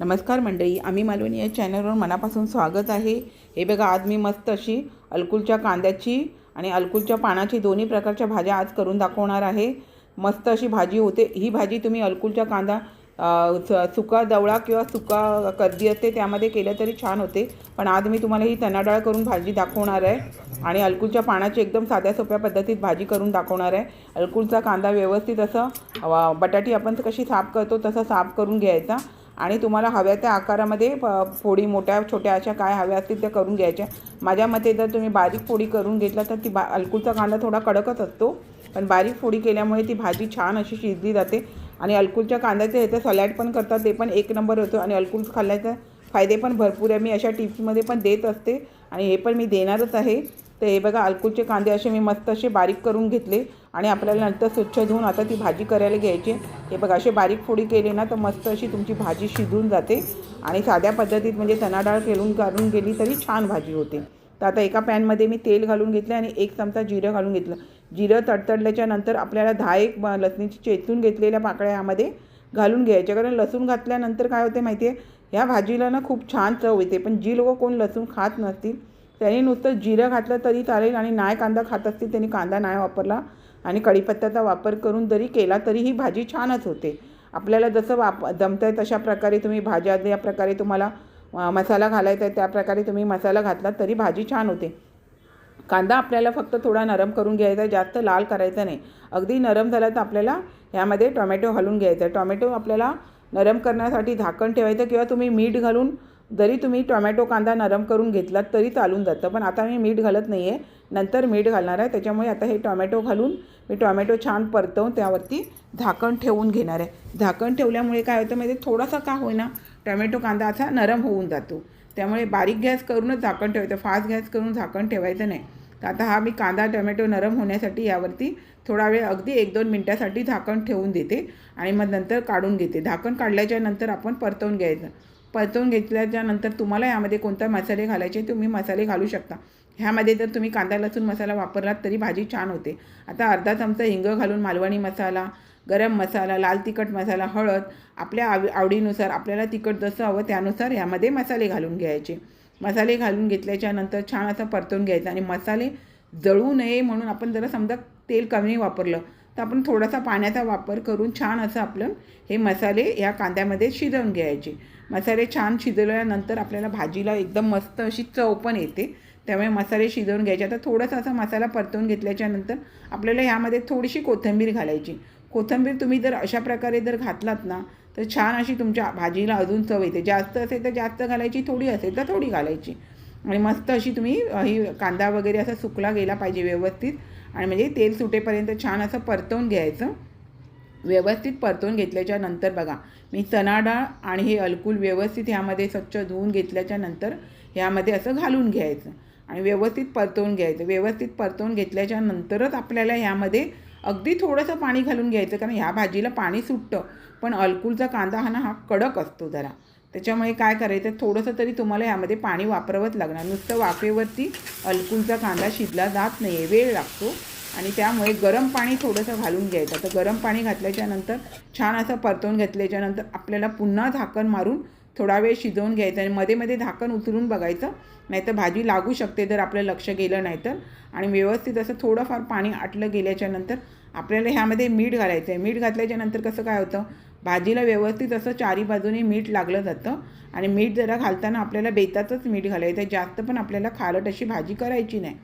नमस्कार मंडळी, आम्ही मालवणी या चॅनलवर मनापासून स्वागत आहे। हे बघा, आज मी मस्त अशी अलकुलच्या कांद्याची आणि अलकुलच्या पानाची दोन्ही प्रकारच्या भाज्या आज करून दाखवणार आहे। मस्त अशी भाजी होते ही भाजी। तुम्ही अलकुलच्या कांदा सुका दवळा किंवा सुका कर्दी असते त्यामध्ये केलं तरी छान होते, पण आज मी तुम्हाला ही चणा डाळ करून भाजी दाखवणार आहे आणि अलकुलच्या पानाची एकदम साध्या सोप्या पद्धतीत भाजी करून दाखवणार आहे। अलकुलचा कांदा व्यवस्थित असं बटाटी आपण कशी साफ करतो तसं साफ करून घ्यायचा आणि तुम्हाला हव्या त्या आकारामध्ये फोडी मोठ्या छोट्या अशा काय हव्या असतील त्या करून घ्यायच्या। माझ्या मते जर तुम्ही बारीक फोडी करून घेतला तर ती अलकुलचा कांदा थोडा कडकच असतो, पण बारीक फोडी केल्यामुळे ती भाजी छान अशी शिजली जाते। आणि अलकुलच्या कांद्याचे ह्याचं सॅलड पण करतात, ते पण एक नंबर होतं आणि अलकुल खाल्ल्याचे फायदे पण भरपूर आहे। मी अशा टिप्समध्ये पण देत असते आणि हे पण मी देणारच आहे। तर हे बघा, अलकुलचे कांदे असे मी मस्त असे बारीक करून घेतले आणि आपल्याला नंतर स्वच्छ धुवून आता ती भाजी करायला घ्यायची। हे बघा, असे बारीक फोडी केले ना तर मस्त अशी तुमची भाजी शिजून जाते आणि साध्या पद्धतीत म्हणजे चणा डाळ काढून गेली तरी छान भाजी होते। तर आता एका पॅनमध्ये मी तेल घालून घेतले आणि 1 चमचा जिरं घालून घेतलं। जिरं तडतडल्याच्या नंतर आपल्याला 10-1 लसणीची चेचून घेतलेल्या पाकळ्या यामध्ये घालून घ्यायच्या, कारण लसूण घातल्यानंतर काय होते माहिती आहे, ह्या भाजीला ना खूप छान चव येते। पण जी लोक कोण लसूण खात नसतील त्यांनी नुसतं जिरं घातलं तरी चालेल आणि नाही कांदा खात असतील त्यांनी कांदा नाही वापरला आणि कढीपत्त्याचा वापर करून जरी केला तरी ही भाजी छानच होते। आपल्याला जसं जमतं आहे तशा प्रकारे तुम्ही भाज्या, ज्या प्रकारे तुम्हाला मसाला घालायचा आहे त्या प्रकारे तुम्ही मसाला घातला तरी भाजी छान होते। कांदा आपल्याला फक्त थोडा नरम करून घ्यायचा, जास्त लाल करायचा नाही। अगदी नरम झाला तर आपल्याला ह्यामध्ये टोमॅटो घालून घ्यायचा। टोमॅटो आपल्याला नरम करण्यासाठी झाकण ठेवायचं किंवा तुम्ही मीठ घालून जरी तुम्ही टोमॅटो कांदा नरम करून घेतलात तरी चालून जातं, पण आता मी मीठ घालत नाही आहे, नंतर मीठ घालणार आहे। त्याच्यामुळे आता हे टोमॅटो घालून मी टोमॅटो छान परतवून त्यावरती झाकण ठेवून घेणार आहे। झाकण ठेवल्यामुळे काय होतं म्हणजे थोडासा का होईना टोमॅटो कांदा असा नरम होऊन जातो, त्यामुळे बारीक गॅस करूनच झाकण ठेवायचं, फास्ट गॅस करून झाकण ठेवायचं नाही। तर आता हा मी कांदा टोमॅटो नरम होण्यासाठी यावरती थोडा वेळ अगदी 1-2 मिनटासाठी झाकण ठेवून देते आणि मग नंतर काढून घेते। झाकण काढल्याच्या नंतर आपण परतवून घ्यायचं। परतवून घेतल्याच्यानंतर तुम्हाला यामध्ये कोणते मसाले घालायचे तुम्ही मसाले घालू शकता। ह्यामध्ये जर तुम्ही कांदा लसूण मसाला वापरलात तरी भाजी छान होते। आता अर्धा चमचा हिंग घालून मालवणी मसाला, गरम मसाला, लाल तिखट मसाला, हळद आपल्या आवडीनुसार आपल्याला तिखट जसं हवं त्यानुसार यामध्ये मसाले घालून घ्यायचे। मसाले घालून घेतल्याच्यानंतर छान असं परतवून घ्यायचं आणि मसाले जळू नये म्हणून आपण जरा समजा तेल कमी वापरलं तर आपण थोडासा पाण्याचा वापर करून छान असं आपलं हे मसाले या कांद्यामध्ये शिजवून घ्यायचे। मसाले छान शिजवल्यानंतर आपल्याला भाजीला एकदम मस्त अशी चव पण येते, त्यामुळे मसाले शिजवून घ्यायचे। आता थोडासा असा मसाला परतवून घेतल्याच्यानंतर आपल्याला ह्यामध्ये थोडीशी कोथिंबीर घालायची। कोथिंबीर तुम्ही जर अशा प्रकारे जर घातलात ना तर छान अशी तुमच्या भाजीला अजून चव येते। जास्त असेल तर जास्त घालायची, थोडी असेल तर थोडी घालायची आणि मस्त अशी तुम्ही ही कांदा वगैरे असा सुकला गेला पाहिजे व्यवस्थित आणि म्हणजे तेल सुटेपर्यंत छान असं परतवून घ्यायचं। व्यवस्थित परतवून घेतल्याच्या नंतर बघा, मी चणा डाळ आणि हे अलकुल व्यवस्थित ह्यामध्ये स्वच्छ धुवून घेतल्याच्या नंतर ह्यामध्ये असं घालून घ्यायचं आणि व्यवस्थित परतवून घ्यायचं। व्यवस्थित परतवून घेतल्याच्या नंतरच आपल्याला ह्यामध्ये अगदी थोडंसं पाणी घालून घ्यायचं, कारण ह्या भाजीला पाणी सुटतं, पण अलकुलचा कांदा हा कडक असतो जरा, त्याच्यामुळे काय करायचं थोडंसं तरी तुम्हाला ह्यामध्ये पाणी वापरावंच लागणार। नुसतं वाफेवरती अलकुलचा कांदा शिजला जात नाही आहे, वेळ लागतो आणि त्यामुळे गरम पाणी थोडंसं घालून घ्यायचं। तर गरम पाणी घातल्याच्यानंतर छान असं परतवून घेतल्याच्यानंतर आपल्याला पुन्हा झाकण मारून थोडा वेळ शिजवून घ्यायचं आणि मध्ये मध्ये झाकण उचलून बघायचं, नाहीतर भाजी लागू शकते जर आपलं लक्ष गेलं नाही तर। आणि व्यवस्थित असं थोडंफार पाणी आटलं गेल्याच्यानंतर आपल्याला ह्यामध्ये मीठ घालायचं आहे। मीठ घातल्याच्यानंतर कसं काय होतं, भाजीला व्यवस्थित असं चारी बाजूने मीठ लागलं जातं आणि मीठ जरा घालताना आपल्याला बेताचंच मीठ घालायचं आहे, जास्त पण आपल्याला खारट अशी भाजी करायची नाही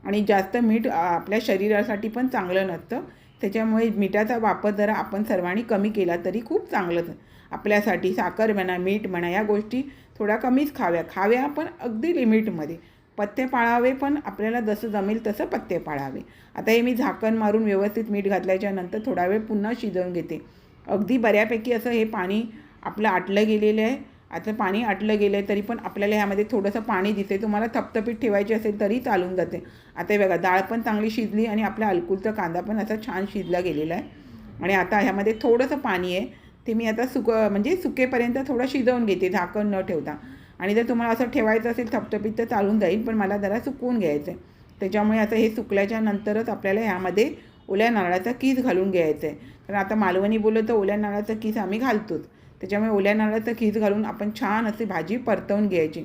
आणि जास्त मीठ आपल्या शरीरासाठी पण चांगलं नसतं, त्याच्यामुळे मिठाचा वापर जरा आपण सर्वांनी कमी केला तरी खूप चांगलंच आपल्यासाठी। साखर म्हणा, मीठ म्हणा, या गोष्टी थोड्या कमीच खाव्या पण अगदी लिमिटमध्ये। पथ्य पाळावे पण आपल्याला जसं जमेल तसं पथ्य पाळावे। आता हे मी झाकण मारून व्यवस्थित मीठ घातल्याच्या नंतर थोडा वेळ पुन्हा शिजवून घेते। अगदी बऱ्यापैकी असं हे पाणी आपलं आटलं गेलेलं आहे। आता पाणी आटलं गेलं आहे तरी पण आपल्याला ह्यामध्ये थोडंसं पाणी दिसते, तुम्हाला थपथपीत ठेवायची असेल तरी चालून जाते। आता बघा, डाळ पण चांगली शिजली आणि आपल्या अलकुलचा कांदा पण असा छान शिजला गेलेला आहे आणि आता ह्यामध्ये थोडंसं पाणी आहे ते मी आता सुकेपर्यंत थोडं शिजवून घेते झाकण न ठेवता। आणि जर तुम्हाला असं ठेवायचं असेल थपथपीत तर चालून जाईल, पण मला जरा सुकवून घ्यायचं आहे, त्याच्यामुळे आता हे सुकल्याच्या नंतरच आपल्याला ह्यामध्ये ओल्या नारळाचा कीस घालून घ्यायचं आहे। कारण आता मालवणी बोललं तर ओल्या नारळाचा कीस आम्ही घालतोच, त्याच्यामुळे ओल्या नारळाचं खीस घालून आपण छान अशी भाजी परतवून घ्यायची.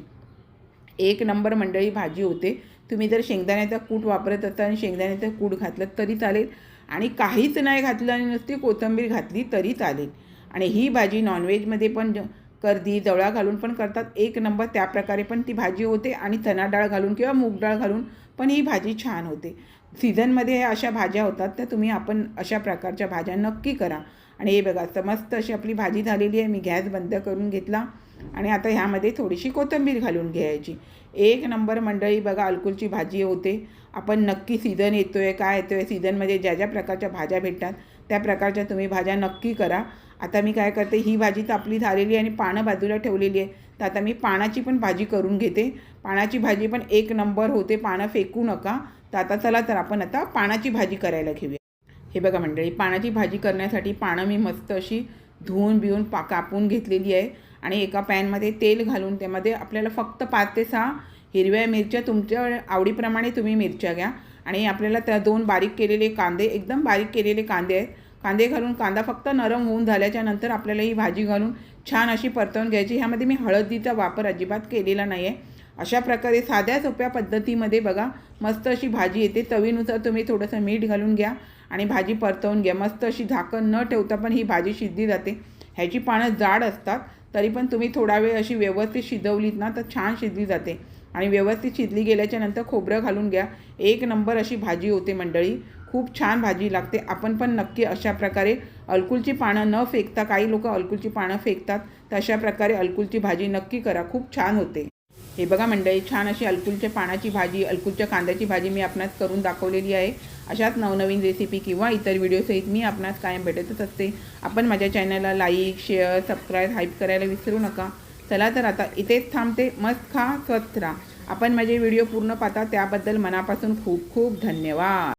एक नंबर मंडळी भाजी होते. तुम्ही जर शेंगदाण्याचा कूट वापरत असाल आणि शेंगदाण्याचं कूट घातलं तरी चालेल आणि काहीच नाही घातलं आणि नुसती कोथिंबीर घातली तरी चालेल. आणि ही भाजी नॉनव्हेजमध्ये पण कर्दी जवळा घालून पण करतात. एक नंबर त्या प्रकारे पण ती भाजी होते आणि चणा डाळ घालून किंवा मूग डाळ घालून पण ही भाजी छान होते. सीझनमध्ये अशा भाज्या होतात तर तुम्ही आपण अशा प्रकारच्या भाज्या नक्की करा. आणि हे बघा मस्त अशी आपली भाजी झालेली आहे. मी गॅस बंद करून घेतला आणि आता ह्यामध्ये थोडीशी कोथिंबीर घालून घ्यायची. एक नंबर मंडळी बघा अलकुलची भाजी होते. आपण नक्की सीझन येतो आहे काय येतो आहे सीझनमध्ये ज्या ज्या प्रकारच्या भाज्या भेटतात त्या प्रकारच्या तुम्ही भाज्या नक्की करा. आता मी काय करते ही भाजी तर आपली झालेली आहे आणि पानं बाजूला ठेवलेली आहे. तर आता मी पानाची पण भाजी करून घेते. पानाची भाजी पण एक नंबर होते. पानं फेकू नका. तर आता चला तर आपण आता पानाची भाजी करायला घेऊया. हे बघा मंडळी पानाची भाजी करण्यासाठी पानं मी मस्त अशी धुवून बिवून कापून घेतलेली आहे आणि एका पॅनमध्ये तेल घालून त्यामध्ये आपल्याला फक्त 5 ते 6 हिरव्या मिरच्या तुमच्या आवडीप्रमाणे तुम्ही मिरच्या घ्या आणि आपल्याला त्या 2 बारीक केलेले कांदे एकदम बारीक केलेले कांदे आहेत. कांदे घालून कांदा फक्त नरम होऊन झाल्याच्या नंतर आपल्याला ही भाजी घालून छान अशी परतवून घ्यायची. ह्यामध्ये मी हळदीचा वापर अजिबात केलेला नाही आहे. अशा प्रकारे साध्या सोप्या पद्धतीमध्ये बघा मस्त अशी भाजी येते. चवीनुसार तुम्ही थोडंसं मीठ घालून घ्या आणि भाजी परतवून घ्या. मस्त अशी झाकण न ठेवता पण ही भाजी शिजली जाते. ह्याची पानं जाड असतात तरी पण तुम्ही थोडा वेळ अशी व्यवस्थित शिजवलीत ना तर छान शिजली जाते. आणि व्यवस्थित शिजली गेल्याच्या नंतर खोबरं घालून घ्या. एक नंबर अशी भाजी होते मंडळी. खूप छान भाजी लागते. आपण पण नक्की अशा प्रकारे अलकुलची पानं न फेकता काही लोक अलकुलची पानं फेकतात तर अशा प्रकारे अलकुलची भाजी नक्की करा. खूप छान होते. हे बघा मंडळी छान अशी अलकुलच्या पानाची भाजी अलकुलच्या कांद्याची भाजी मी आपणास करून दाखवलेली आहे. अशाच नवनवीन रेसिपी किंवा इतर व्हिडिओसहित मी आपणास कायम भेटतच असते. आपण माझ्या चॅनलला लाईक शेअर सबस्क्राईब हाईप करायला विसरू नका. चला तर आता इथेच थांबते. मस्त खा स्वस्त राहा. आपण माझे व्हिडिओ पूर्ण पाहता त्याबद्दल मनापासून खूप खूप धन्यवाद.